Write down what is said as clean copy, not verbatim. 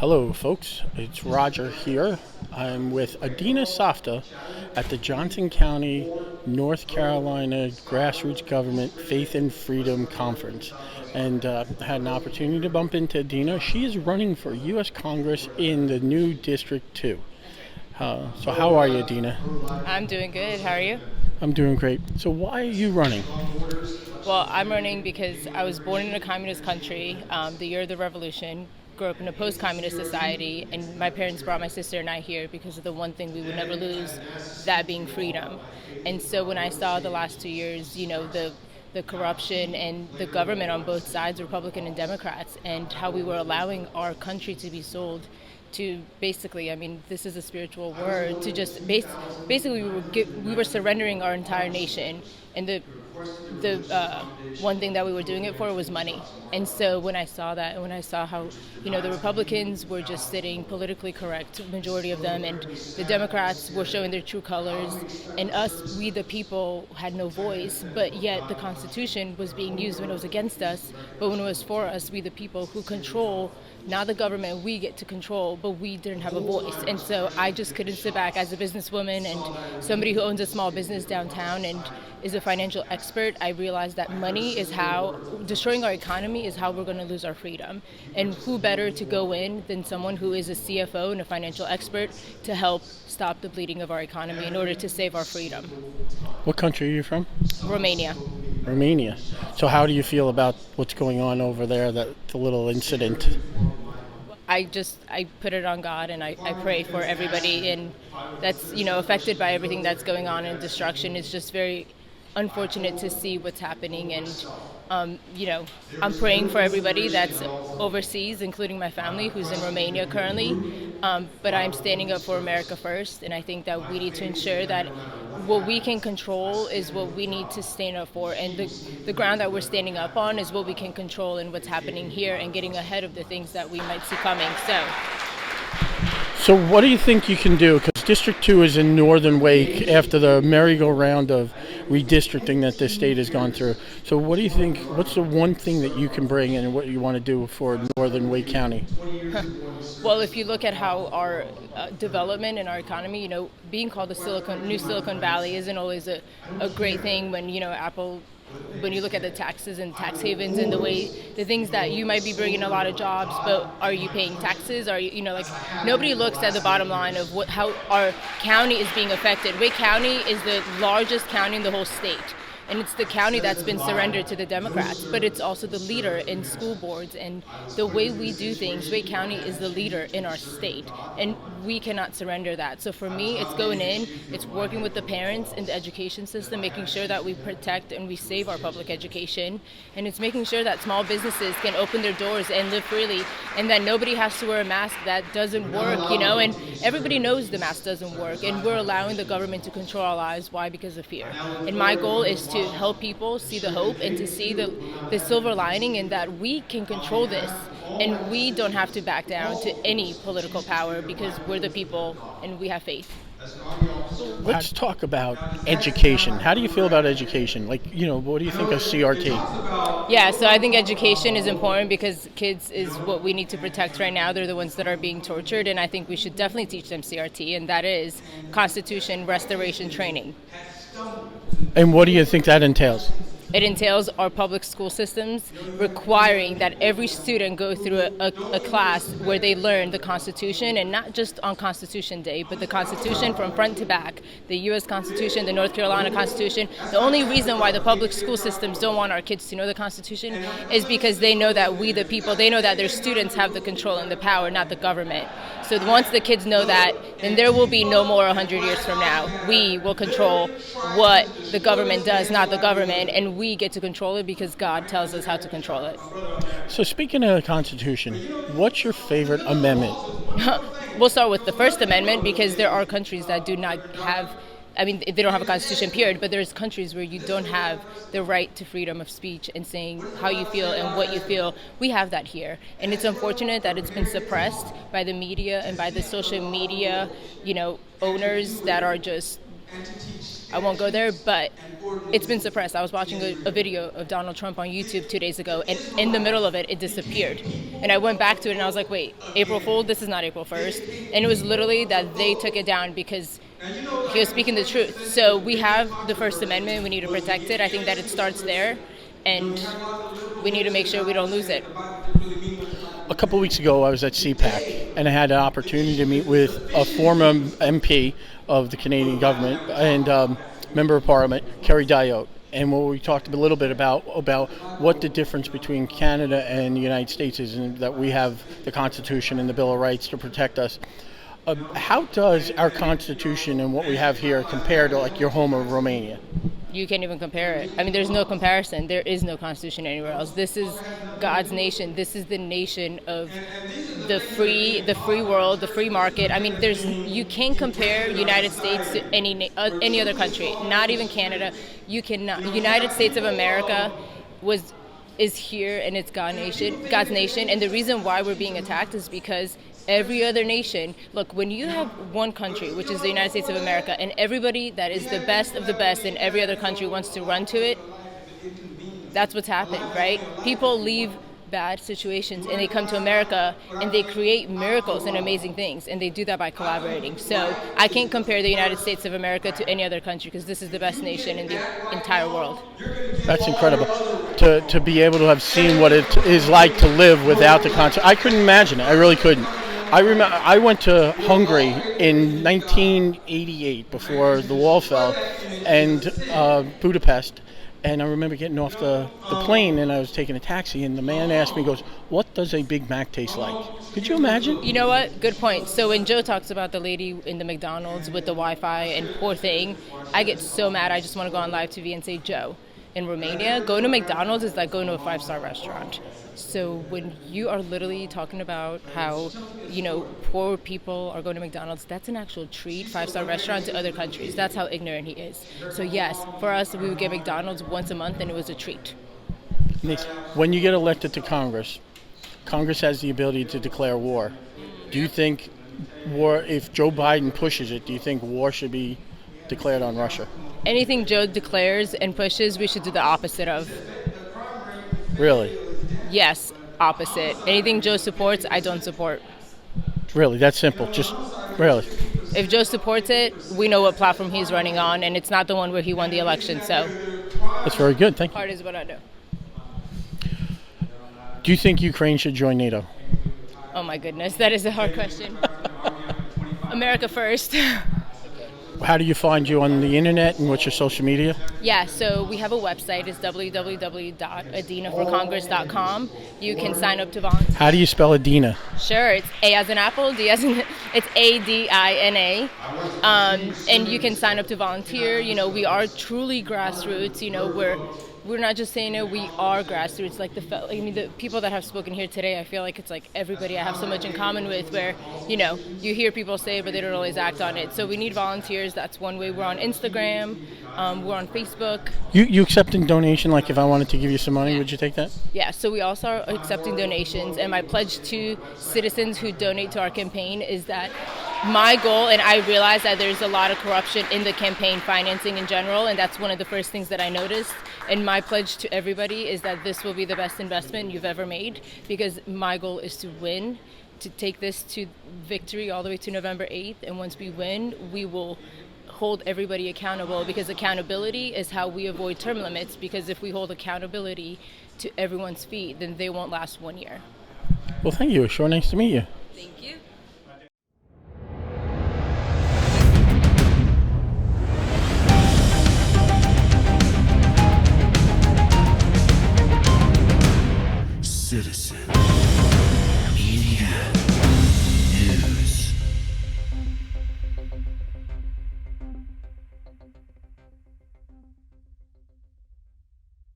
Hello, folks. It's Roger here. I'm with Adina Safta at the Johnson County, North Carolina Grassroots Government Faith and Freedom Conference. And I had an opportunity to bump into Adina. She is running for U.S. Congress in the new District 2. So how are you, Adina? I'm doing good. How are you? I'm doing great. So why are you running? Well, I'm running because I was born in a communist country, the year of the revolution, grew up in a post-communist society, and my parents brought my sister and I here because of the one thing we would never lose, that being freedom. And so when I saw the last 2 years, the corruption and the government on both sides, Republican and Democrats, and how we were allowing our country to be sold to basically, this is a spiritual word, to just basically we were surrendering our entire nation, and the one thing that we were doing it for was money. And so when I saw that, and when I saw how the Republicans were just sitting politically correct, majority of them, and the Democrats were showing their true colors, and us, we the people, had no voice, but yet the Constitution was being used when it was against us, but when it was for us, we the people who control, not the government, we get to control, but we didn't have a voice. And so I just couldn't sit back as a businesswoman and somebody who owns a small business downtown and is a financial expert. I realized that money is how, destroying our economy is how we're going to lose our freedom. And who better to go in than someone who is a CFO and a financial expert to help stop the bleeding of our economy in order to save our freedom. What country are you from? Romania. Romania. So how do you feel about what's going on over there, the little incident? I put it on God, and I pray for everybody, and that's affected by everything that's going on in destruction. It's just very unfortunate to see what's happening, and I'm praying for everybody that's overseas, including my family who's in Romania currently, but I'm standing up for America first, and I think that we need to ensure that what we can control is what we need to stand up for, and the ground that we're standing up on is what we can control and what's happening here, and getting ahead of the things that we might see coming. So what do you think you can do? Because District 2 is in Northern Wake after the merry-go-round of redistricting that this state has gone through. So what do you think, what's the one thing that you can bring in and what you want to do for Northern Wake County? Well, if you look at how our development in our economy, being called the New Silicon Valley isn't always a great thing when, Apple, when you look at the taxes and tax havens and the things that you might be bringing a lot of jobs, but are you paying taxes? Are you, nobody looks at the bottom line of how our county is being affected. Wake County is the largest county in the whole state. And it's the county that's been surrendered to the Democrats, but it's also the leader in school boards and the way we do things. Wake County is the leader in our state, and we cannot surrender that. So for me, it's going in, it's working with the parents in the education system, making sure that we protect and we save our public education, and it's making sure that small businesses can open their doors and live freely, and that nobody has to wear a mask that doesn't work, and everybody knows the mask doesn't work, and we're allowing the government to control our lives. Why? Because of fear. And my goal is to help people see the hope and to see the silver lining, in that we can control this and we don't have to back down to any political power because we're the people and we have faith. Let's talk about education. How do you feel about education? What do you think of CRT? Yeah, so I think education is important because kids is what we need to protect right now. They're the ones that are being tortured, and I think we should definitely teach them CRT, and that is Constitution Restoration Training. And what do you think that entails? It entails our public school systems requiring that every student go through a class where they learn the Constitution, and not just on Constitution Day, but the Constitution from front to back. The U.S. Constitution, the North Carolina Constitution. The only reason why the public school systems don't want our kids to know the Constitution is because they know that we, the people, they know that their students have the control and the power, not the government. So once the kids know that, then there will be no more 100 years from now. We will control what the government does, not the government, and we get to control it because God tells us how to control it. So speaking of the Constitution, what's your favorite amendment? We'll start with the First Amendment because there are countries that do not have, they don't have a constitution, period, but there's countries where you don't have the right to freedom of speech and saying how you feel and what you feel. We have that here. And it's unfortunate that it's been suppressed by the media and by the social media, owners that are just I won't go there, but it's been suppressed. I was watching a video of Donald Trump on YouTube 2 days ago, and in the middle of it, it disappeared. And I went back to it, and I was like, wait, April Fool? This is not April 1st. And it was literally that they took it down because he was speaking the truth. So we have the First Amendment. We need to protect it. I think that it starts there, and we need to make sure we don't lose it. A couple of weeks ago, I was at CPAC, and I had an opportunity to meet with a former MP of the Canadian government and member of Parliament, Kerry Dyotte. And what we talked a little bit about what the difference between Canada and the United States is, and that we have the Constitution and the Bill of Rights to protect us. How does our Constitution and what we have here compare to like your home of Romania? You can't even compare it. I mean, there's no comparison. There is no constitution anywhere else. This is God's nation. This is the nation of the free world, the free market. I mean, you can't compare United States to any other country. Not even Canada. You cannot. United States of America is here, and it's God's nation. And the reason why we're being attacked is because every other nation, look, when you have one country, which is the United States of America, and everybody that is the best of the best in every other country wants to run to it, that's what's happened, right? People leave bad situations and they come to America and they create miracles and amazing things, and they do that by collaborating. So I can't compare the United States of America to any other country because this is the best nation in the entire world. That's incredible to be able to have seen what it is like to live without the Constitution. I couldn't imagine it. I really couldn't. I remember I went to Hungary in 1988 before the wall fell, and Budapest, and I remember getting off the plane, and I was taking a taxi, and the man asked me, he goes, "What does a Big Mac taste like?" Could you imagine? You know what? Good point. So when Joe talks about the lady in the McDonald's with the Wi-Fi and poor thing, I get so mad. I just want to go on live TV and say, Joe, in Romania, going to McDonald's is like going to a 5-star restaurant. So when you are literally talking about how, poor people are going to McDonald's, that's an actual treat, 5-star restaurant to other countries. That's how ignorant he is. So yes, for us, we would get McDonald's once a month and it was a treat. When you get elected to Congress has the ability to declare war. Do you think war, if Joe Biden pushes it, do you think war should be declared on Russia? Anything Joe declares and pushes, we should do the opposite of. Really? Yes, opposite. Anything Joe supports, I don't support. Really? That simple? Just really? If Joe supports it, we know what platform he's running on, and it's not the one where he won the election, so. That's very good. Thank you. Hard is what I do. Do you think Ukraine should join NATO? Oh my goodness, that is a hard question. America first. How do you find you on the internet, and what's your social media? Yeah, so we have a website. It's www.adinaforcongress.com. You can sign up to volunteer. How do you spell Adina? Sure, it's A as in apple, D as in, it's Adina. And you can sign up to volunteer. We are truly grassroots. We're not just saying it, we are grassroots. Like the people that have spoken here today, I feel like it's like everybody I have so much in common with where, you hear people say it, but they don't always act on it. So we need volunteers. That's one way. We're on Instagram. We're on Facebook. You accepting donation? Like if I wanted to give you some money, would you take that? Yeah, so we also are accepting donations. And my pledge to citizens who donate to our campaign is that my goal, and I realize that there's a lot of corruption in the campaign financing in general, and that's one of the first things that I noticed. And my pledge to everybody is that this will be the best investment you've ever made, because my goal is to win, to take this to victory all the way to November 8th. And once we win, we will hold everybody accountable, because accountability is how we avoid term limits, because if we hold accountability to everyone's feet, then they won't last 1 year. Well, thank you. Sure nice to meet you. Thank you.